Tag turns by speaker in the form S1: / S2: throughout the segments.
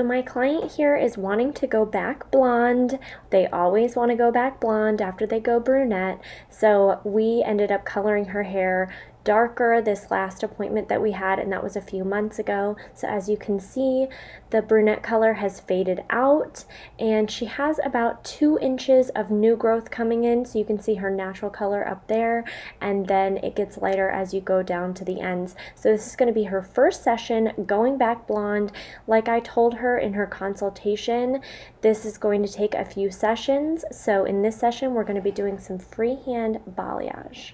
S1: my client here is wanting to go back blonde. They always want to go back blonde after they go brunette. So we ended up coloring her hair darker this last appointment that we had, and that was a few months ago. So as you can see, the brunette color has faded out, and she has about 2 inches of new growth coming in. So you can see her natural color up there, and then it gets lighter as you go down to the ends. So this is going to be her first session going back blonde. Like I told her in her consultation, this is going to take a few sessions. So in this session, we're going to be doing some freehand balayage.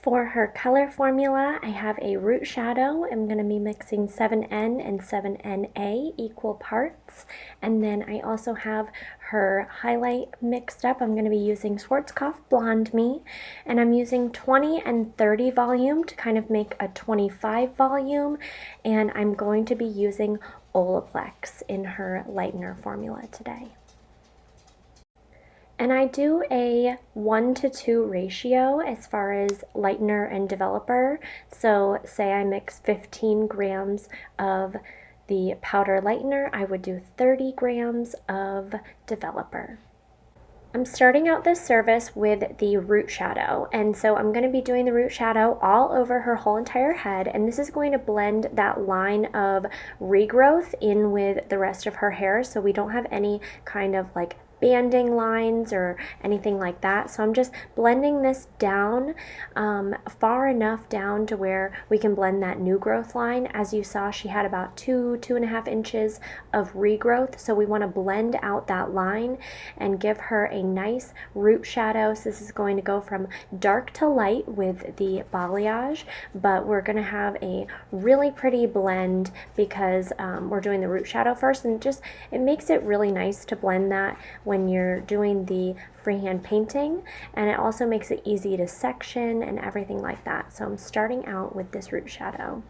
S1: For her color formula, I have a root shadow. I'm going to be mixing 7N and 7NA equal parts. And then I also have her highlight mixed up. I'm going to be using Schwarzkopf Blondeme, and I'm using 20 and 30 volume to kind of make a 25 volume. And I'm going to be using Olaplex in her lightener formula today. And I do a 1:2 ratio as far as lightener and developer. So say I mix 15 grams of the powder lightener, I would do 30 grams of developer. I'm starting out this service with the root shadow, and so I'm going to be doing the root shadow all over her whole entire head, and this is going to blend that line of regrowth in with the rest of her hair so we don't have any kind of like banding lines or anything like that. So I'm just blending this down far enough down to where we can blend that new growth line. As you saw, she had about 2.5 inches of regrowth, so we want to blend out that line and give her a nice root shadow. So this is going to go from dark to light with the balayage, but we're going to have a really pretty blend because we're doing the root shadow first, and it makes it really nice to blend that when you're doing the freehand painting, and it also makes it easy to section and everything like that. So I'm starting out with this root shadow.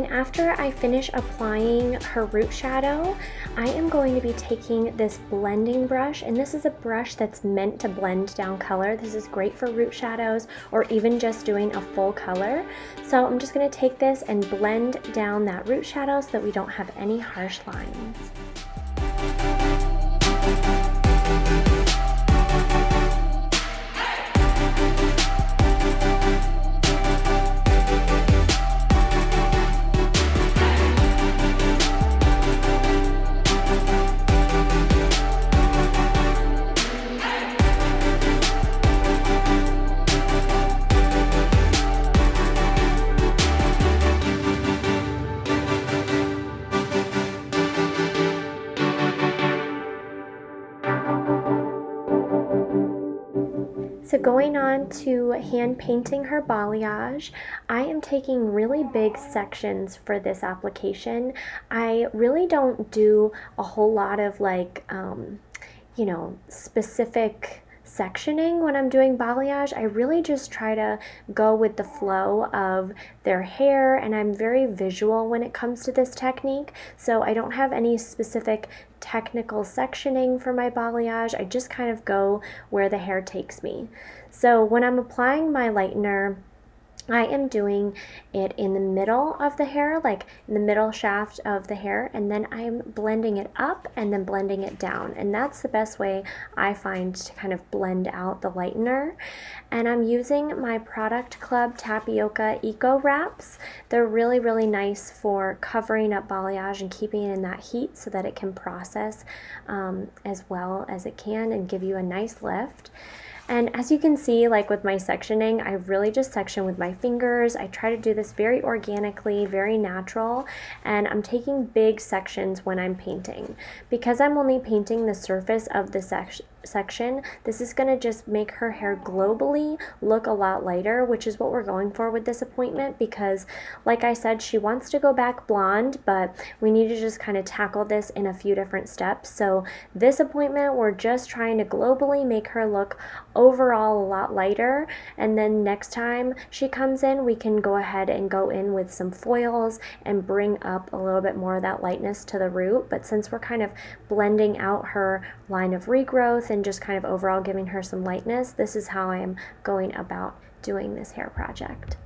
S1: After I finish applying her root shadow, I am going to be taking this blending brush, and this is a brush that's meant to blend down color. This is great for root shadows or even just doing a full color. So I'm just going to take this and blend down that root shadow so that we don't have any harsh lines. So going on to hand painting her balayage, I am taking really big sections for this application. I really don't do a whole lot of like, specific sectioning when I'm doing balayage. I really just try to go with the flow of their hair, and I'm very visual when it comes to this technique, so I don't have any specific technical sectioning for my balayage. I just kind of go where the hair takes me. So when I'm applying my lightener, I am doing it in the middle of the hair, like in the middle shaft of the hair, and then I'm blending it up and then blending it down. And that's the best way I find to kind of blend out the lightener. And I'm using my Product Club Tapioca Eco Wraps. They're really, really nice for covering up balayage and keeping it in that heat so that it can process as well as it can and give you a nice lift. And as you can see, like with my sectioning, I really just section with my fingers. I try to do this very organically, very natural, and I'm taking big sections when I'm painting. Because I'm only painting the surface of the section, this is going to just make her hair globally look a lot lighter, which is what we're going for with this appointment, because like I said, she wants to go back blonde, but we need to just kind of tackle this in a few different steps. So this appointment, we're just trying to globally make her look overall a lot lighter, and then next time she comes in, we can go ahead and go in with some foils and bring up a little bit more of that lightness to the root. But since we're kind of blending out her line of regrowth and just kind of overall giving her some lightness, this is how I am going about doing this hair project.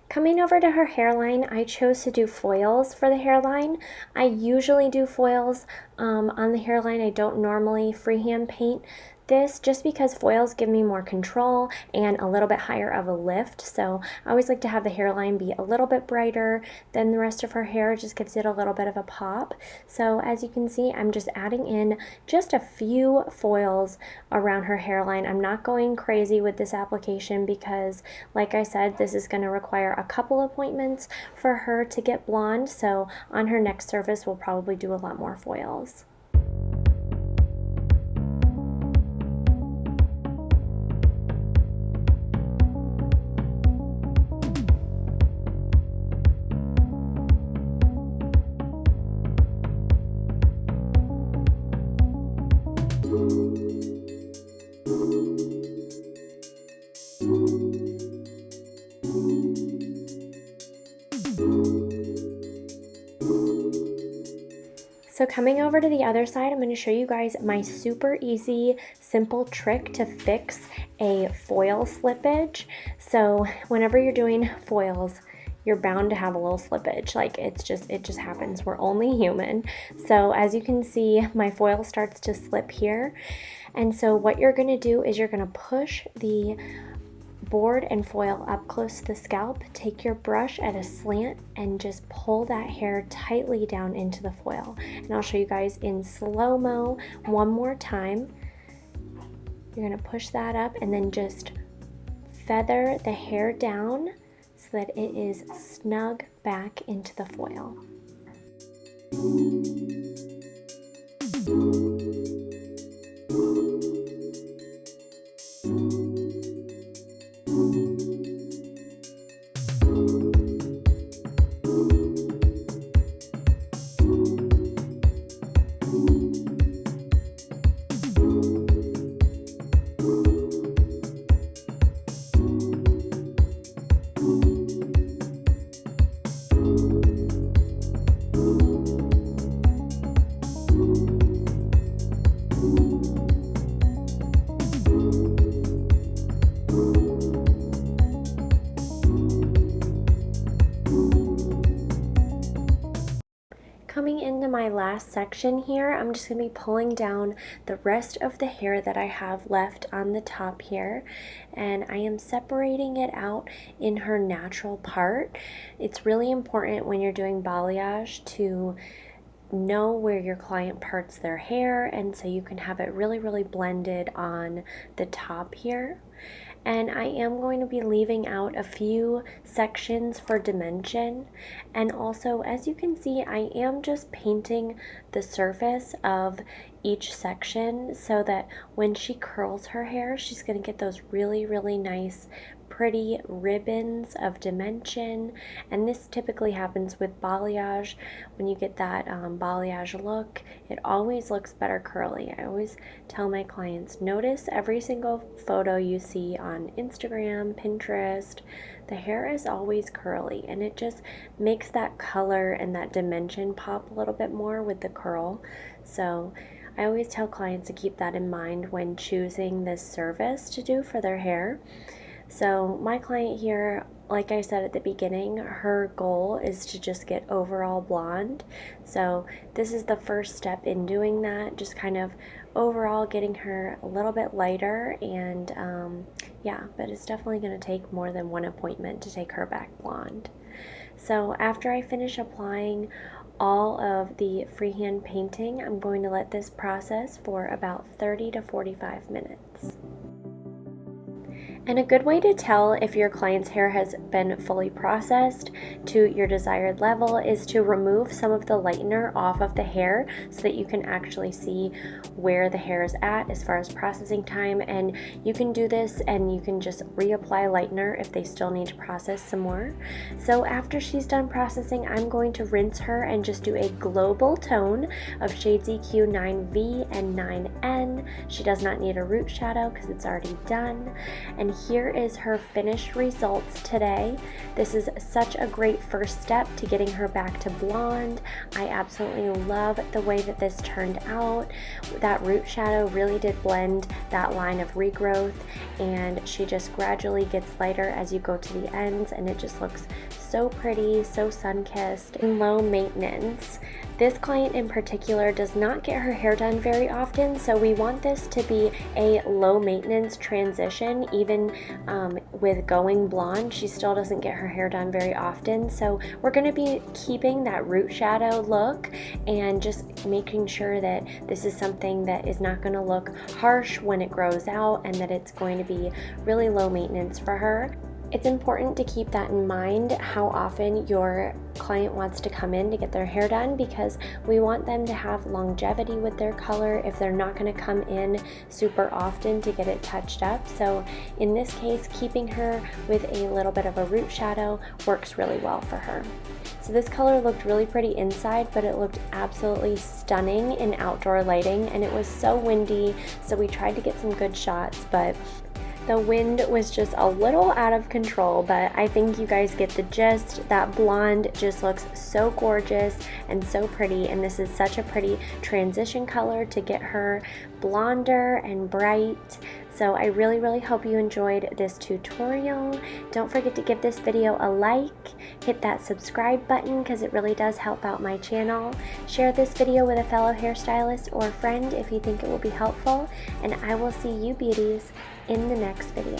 S1: Coming over to her hairline, I chose to do foils for the hairline. I usually do foils on the hairline. I don't normally freehand paint this just because foils give me more control and a little bit higher of a lift. So I always like to have the hairline be a little bit brighter than the rest of her hair. It just gives it a little bit of a pop. So as you can see, I'm just adding in just a few foils around her hairline. I'm not going crazy with this application because, like I said, this is going to require a couple appointments for her to get blonde. So on her next surface, we'll probably do a lot more foils. So coming over to the other side, I'm going to show you guys my super easy, simple trick to fix a foil slippage. So whenever you're doing foils, you're bound to have a little slippage. Like it just happens. We're only human. So as you can see, my foil starts to slip here. And so what you're gonna do is you're gonna push the board and foil up close to the scalp, take your brush at a slant and just pull that hair tightly down into the foil. And I'll show you guys in slow-mo one more time. You're gonna push that up and then just feather the hair down so that it is snug back into the foil. Coming into my last section here, I'm just going to be pulling down the rest of the hair that I have left on the top here, and I am separating it out in her natural part. It's really important when you're doing balayage to know where your client parts their hair, and so you can have it really blended on the top here. And I am going to be leaving out a few sections for dimension. And also, as you can see, I am just painting the surface of each section so that when she curls her hair, she's going to get those really nice pretty ribbons of dimension. And this typically happens with balayage. When you get that balayage look, it always looks better curly. I always tell my clients, notice every single photo you see on Instagram, Pinterest, the hair is always curly, and it just makes that color and that dimension pop a little bit more with the curl. So I always tell clients to keep that in mind when choosing this service to do for their hair. So my client here, like I said at the beginning, her goal is to just get overall blonde. So this is the first step in doing that, just kind of overall getting her a little bit lighter. And yeah, but it's definitely going to take more than one appointment to take her back blonde. So after I finish applying all of the freehand painting, I'm going to let this process for about 30 to 45 minutes. And a good way to tell if your client's hair has been fully processed to your desired level is to remove some of the lightener off of the hair so that you can actually see where the hair is at as far as processing time. And you can do this and you can just reapply lightener if they still need to process some more. So after she's done processing, I'm going to rinse her and just do a global tone of shades EQ 9V and 9N. She does not need a root shadow because it's already done. And here is her finished results today. This is such a great first step to getting her back to blonde. I absolutely love the way that this turned out. That root shadow really did blend that line of regrowth, and she just gradually gets lighter as you go to the ends, and it just looks so pretty, so sun-kissed and low maintenance. This client in particular does not get her hair done very often, so we want this to be a low maintenance transition. Even with going blonde, she still doesn't get her hair done very often. So we're going to be keeping that root shadow look and just making sure that this is something that is not going to look harsh when it grows out, and that it's going to be really low maintenance for her. It's important to keep that in mind, how often your client wants to come in to get their hair done, because we want them to have longevity with their color if they're not going to come in super often to get it touched up. So in this case, keeping her with a little bit of a root shadow works really well for her. So this color looked really pretty inside, but it looked absolutely stunning in outdoor lighting, and it was so windy, so we tried to get some good shots, but the wind was just a little out of control. But I think you guys get the gist. That blonde just looks so gorgeous and so pretty, and this is such a pretty transition color to get her blonder and bright. So I really hope you enjoyed this tutorial. Don't forget to give this video a like, hit that subscribe button because it really does help out my channel. Share this video with a fellow hairstylist or friend if you think it will be helpful, and I will see you beauties in the next video.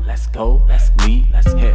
S2: Let's go, let's leave, let's hit.